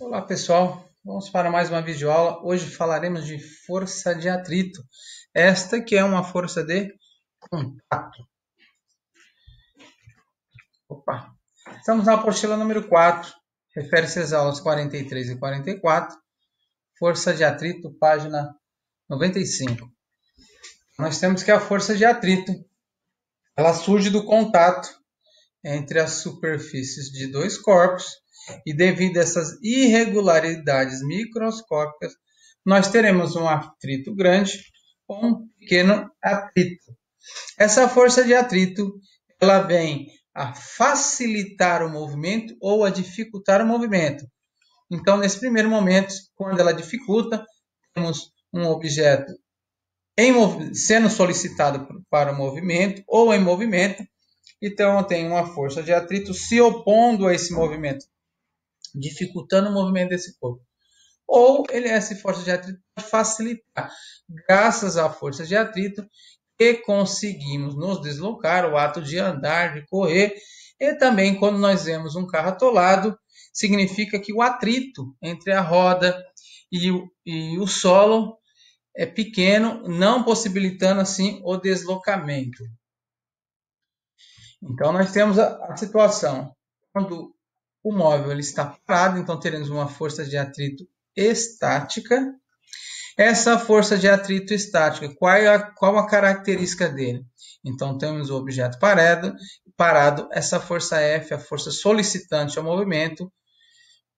Olá pessoal, vamos para mais uma videoaula. Hoje falaremos de força de atrito. Esta que é uma força de contato. Estamos na apostila número 4, refere-se às aulas 43 e 44, força de atrito, página 95. Nós temos que a força de atrito, ela surge do contato entre as superfícies de dois corpos e devido a essas irregularidades microscópicas, nós teremos um atrito grande ou um pequeno atrito. Essa força de atrito, ela vem a facilitar o movimento ou a dificultar o movimento. Então, nesse primeiro momento, quando ela dificulta, temos um objeto sendo solicitado para o movimento ou em movimento. Então, eu tenho uma força de atrito se opondo a esse movimento, dificultando o movimento desse corpo. Ou essa força de atrito pode facilitar, graças à força de atrito, que conseguimos nos deslocar, o ato de andar, de correr. E também, quando nós vemos um carro atolado, significa que o atrito entre a roda e o solo é pequeno, não possibilitando assim o deslocamento. Então, nós temos a situação quando o móvel ele está parado, então teremos uma força de atrito estática. Essa força de atrito estática, qual a característica dele? Então, temos o objeto parado, essa força F, a força solicitante ao movimento,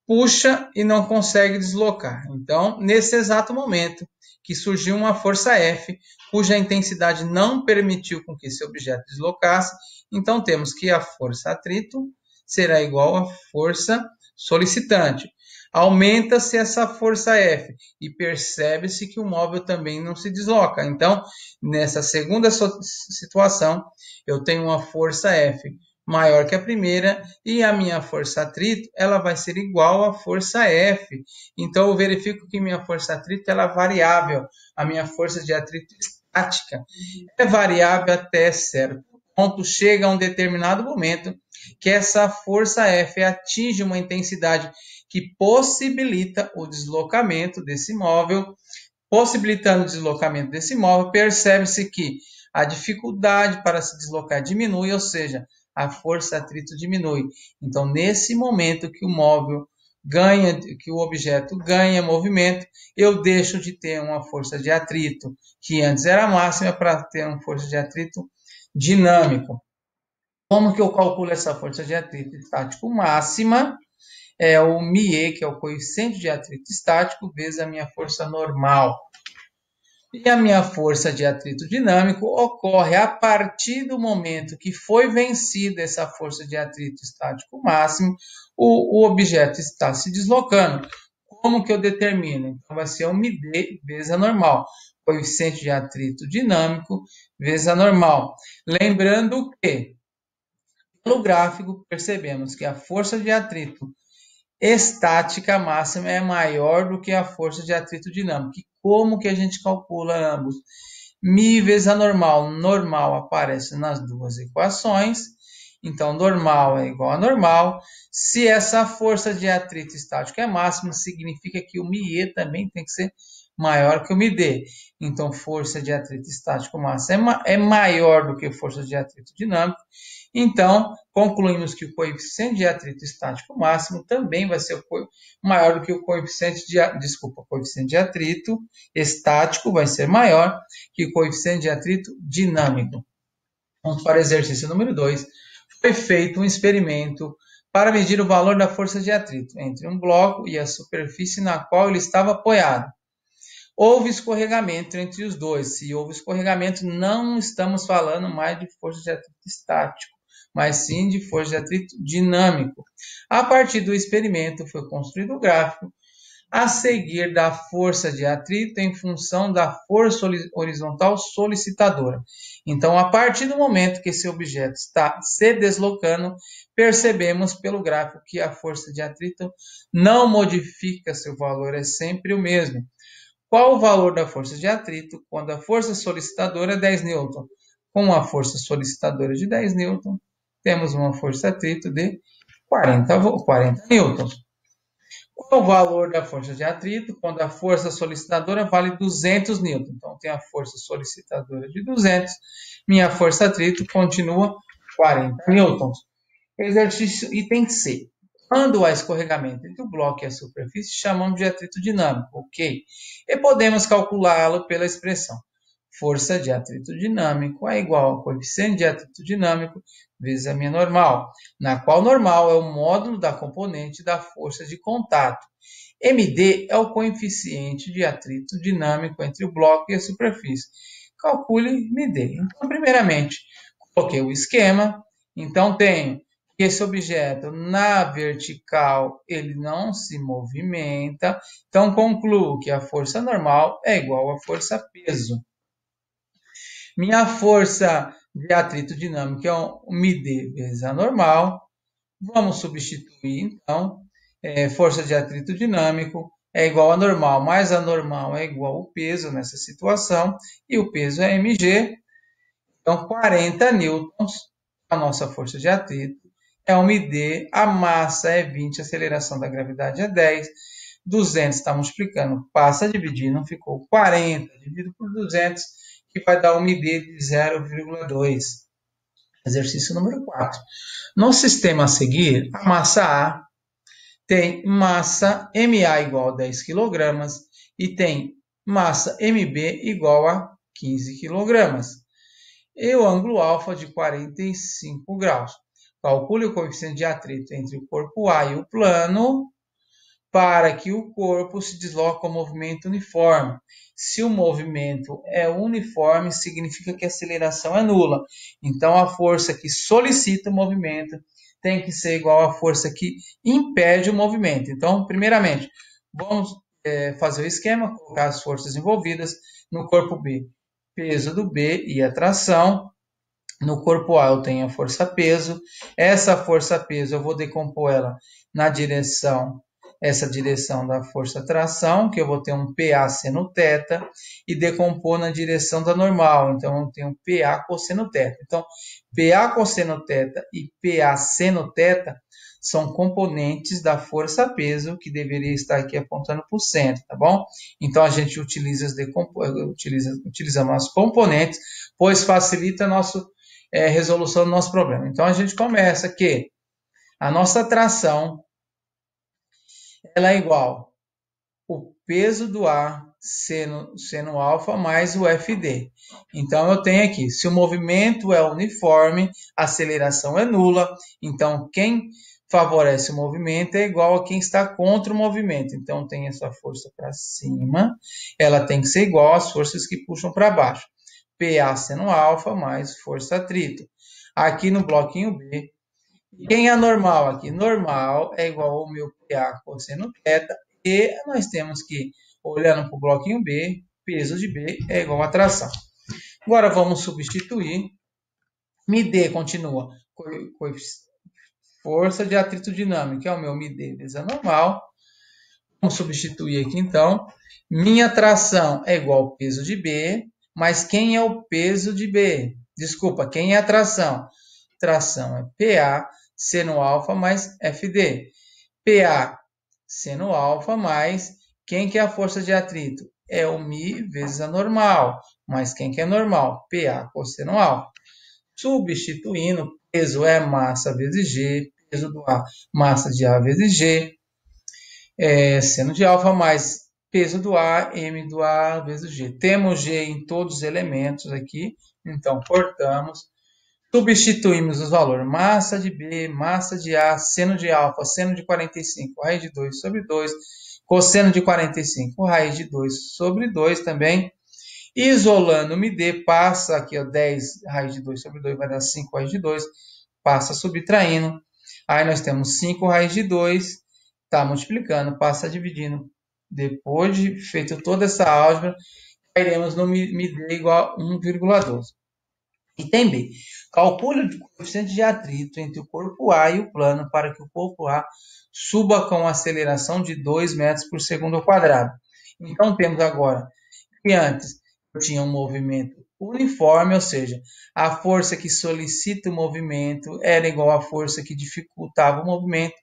puxa e não consegue deslocar. Então, nesse exato momento que surgiu uma força F, cuja intensidade não permitiu com que esse objeto deslocasse, então temos que a força atrito será igual à força solicitante. Aumenta-se essa força F e percebe-se que o móvel também não se desloca. Então, nessa segunda situação, eu tenho uma força F maior que a primeira e a minha força atrito ela vai ser igual à força F. Então, eu verifico que minha força atrito ela é variável. A minha força de atrito estática é variável até certo ponto. Chega a um determinado momento que essa força F atinge uma intensidade que possibilita o deslocamento desse móvel. Possibilitando o deslocamento desse móvel, percebe-se que a dificuldade para se deslocar diminui, ou seja, a força atrito diminui. Então, nesse momento que o móvel ganha, que o objeto ganha movimento, eu deixo de ter uma força de atrito que antes era máxima para ter uma força de atrito dinâmico. Como que eu calculo essa força de atrito estático máxima? É o μe, que é o coeficiente de atrito estático, vezes a minha força normal. E a minha força de atrito dinâmico ocorre a partir do momento que foi vencida essa força de atrito estático máximo, o objeto está se deslocando. Como que eu determino? Então, vai ser o μd vezes a normal. Coeficiente de atrito dinâmico vezes a normal. Lembrando que, pelo gráfico, percebemos que a força de atrito estática máxima é maior do que a força de atrito dinâmico. E como que a gente calcula ambos? Mi vezes a normal. Normal aparece nas duas equações. Então, normal é igual a normal. Se essa força de atrito estático é máxima, significa que o μe também tem que ser maior que o μd. Então, força de atrito estático máxima é maior do que força de atrito dinâmico. Então, concluímos que o coeficiente de atrito estático máximo também vai ser maior do que o coeficiente de atrito estático vai ser maior que o coeficiente de atrito dinâmico. Vamos para o exercício número 2. Foi feito um experimento para medir o valor da força de atrito entre um bloco e a superfície na qual ele estava apoiado. Houve escorregamento entre os dois. Se houve escorregamento, não estamos falando mais de força de atrito estático, mas sim de força de atrito dinâmico. A partir do experimento foi construído o gráfico a seguir da força de atrito em função da força horizontal solicitadora. Então, a partir do momento que esse objeto está se deslocando, percebemos pelo gráfico que a força de atrito não modifica seu valor, é sempre o mesmo. Qual o valor da força de atrito quando a força solicitadora é 10 newton? Com a força solicitadora de 10 newton, temos uma força de atrito de 40 newtons. Qual o valor da força de atrito? Quando a força solicitadora vale 200 newtons. Então, tem a força solicitadora de 200, minha força atrito continua 40 newtons. Exercício item C. Quando há escorregamento entre o bloco e a superfície, chamamos de atrito dinâmico, ok? E podemos calculá-lo pela expressão força de atrito dinâmico é igual ao coeficiente de atrito dinâmico vezes a minha normal, na qual normal é o módulo da componente da força de contato. MD é o coeficiente de atrito dinâmico entre o bloco e a superfície. Calcule MD. Então, primeiramente, coloquei o esquema. Então, tenho que esse objeto na vertical ele não se movimenta. Então, concluo que a força normal é igual à força peso. Minha força de atrito dinâmico é o MD vezes a normal. Vamos substituir, então, força de atrito dinâmico é igual a normal, mais a normal é igual ao peso nessa situação, e o peso é mg. Então, 40 newtons, a nossa força de atrito, é 1 md, a massa é 20, a aceleração da gravidade é 10, 200 está multiplicando, passa dividindo, ficou 40 dividido por 200, que vai dar 1 md de 0,2. Exercício número 4. No sistema a seguir, a massa A tem massa MA igual a 10 kg e tem massa MB igual a 15 kg. E o ângulo alfa de 45 graus. Calcule o coeficiente de atrito entre o corpo A e o plano para que o corpo se desloque com movimento uniforme. Se o movimento é uniforme, significa que a aceleração é nula. Então, a força que solicita o movimento tem que ser igual à força que impede o movimento. Então, primeiramente, vamos fazer o esquema, colocar as forças envolvidas no corpo B. Peso do B e a tração. No corpo A eu tenho a força-peso. Essa força-peso eu vou decompor ela na direção, essa direção da força-tração, que eu vou ter um PA seno θ, e decompor na direção da normal. Então, eu tenho PA cosseno θ. Então, PA cosseno θ e PA seno θ são componentes da força-peso, que deveria estar aqui apontando para o centro, tá bom? Então, a gente utilizamos as componentes, pois facilita a resolução do nosso problema. Então, a gente começa que a nossa tração ela é igual o peso do A seno alfa mais o FD. Então, eu tenho aqui, se o movimento é uniforme, a aceleração é nula. Então, quem favorece o movimento é igual a quem está contra o movimento. Então, tem essa força para cima, ela tem que ser igual às forças que puxam para baixo. PA seno alfa mais força atrito. Aqui no bloquinho B, quem é normal aqui? Normal é igual ao meu PA cosseno θ, e nós temos que, olhando para o bloquinho B, peso de B é igual a tração. Agora vamos substituir. MD continua. Força de atrito dinâmico é o meu MD vezes a normal. Vamos substituir aqui então. Minha tração é igual ao peso de B, mas quem é o peso de B? Desculpa, quem é a tração? Tração é PA seno alfa mais FD. PA seno alfa mais, quem que é a força de atrito? É o μ vezes a normal, mas quem que é normal? PA cosseno alfa. Substituindo, peso é massa vezes G, peso do A, massa de A vezes G, seno de alfa mais peso do A, M do A vezes G. Temos G em todos os elementos aqui, então cortamos. Substituímos os valores massa de B, massa de A, seno de alfa, seno de 45, raiz de 2 sobre 2, cosseno de 45, raiz de 2 sobre 2 também. Isolando o MD, passa aqui, ó, 10 raiz de 2 sobre 2 vai dar 5 raiz de 2, passa subtraindo. Aí nós temos 5 raiz de 2, está multiplicando, passa dividindo. Depois de feito toda essa álgebra, cairemos no MD igual a 1,12. Item B. Calcule o coeficiente de atrito entre o corpo A e o plano para que o corpo A suba com aceleração de 2 metros por segundo ao quadrado. Então, temos agora que antes eu tinha um movimento uniforme, ou seja, a força que solicita o movimento era igual à força que dificultava o movimento.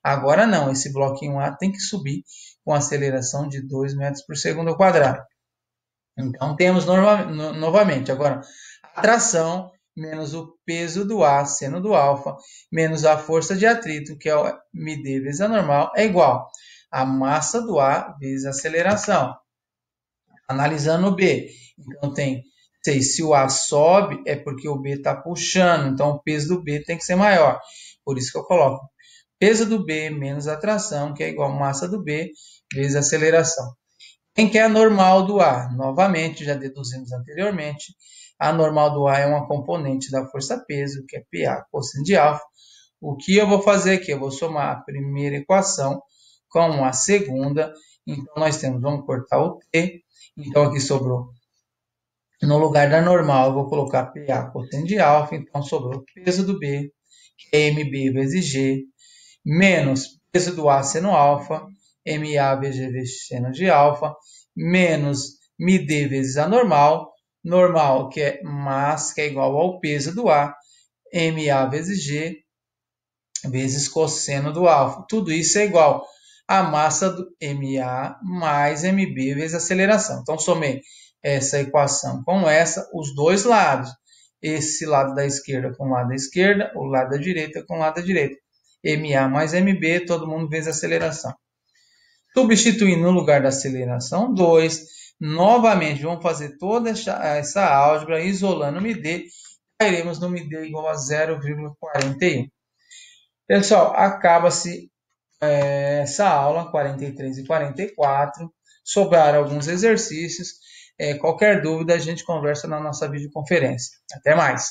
Agora não, esse bloquinho A tem que subir com aceleração de 2 metros por segundo ao quadrado. Então, temos novamente, agora, a tração menos o peso do A, seno do alfa, menos a força de atrito, que é o MD vezes a normal, é igual a massa do A vezes a aceleração. Analisando o B, então tem, se o A sobe, é porque o B está puxando, então o peso do B tem que ser maior. Por isso que eu coloco peso do B menos a tração, que é igual a massa do B vezes a aceleração. Quem que é a normal do A? Novamente, já deduzimos anteriormente, a normal do A é uma componente da força-peso, que é PA cosseno de alfa. O que eu vou fazer aqui? Eu vou somar a primeira equação com a segunda. Então, nós temos, vamos cortar o T. Então, aqui sobrou, no lugar da normal, eu vou colocar PA cosseno de alfa. Então, sobrou peso do B, que é MB vezes G, menos peso do A seno alfa, MA vezes seno de alfa, menos MD vezes a normal, normal que é massa, que é igual ao peso do A, MA vezes G, vezes cosseno do alfa. Tudo isso é igual a massa do MA mais MB vezes a aceleração. Então, somei essa equação com essa, os dois lados. Esse lado da esquerda com o lado da esquerda, o lado da direita com o lado da direita. MA mais MB, todo mundo vezes a aceleração. Substituindo no lugar da aceleração 2, novamente vamos fazer toda essa álgebra isolando o MD, cairemos no MD igual a 0,41. Pessoal, acaba-se essa aula, 43 e 44. Sobraram alguns exercícios. Qualquer dúvida, a gente conversa na nossa videoconferência. Até mais!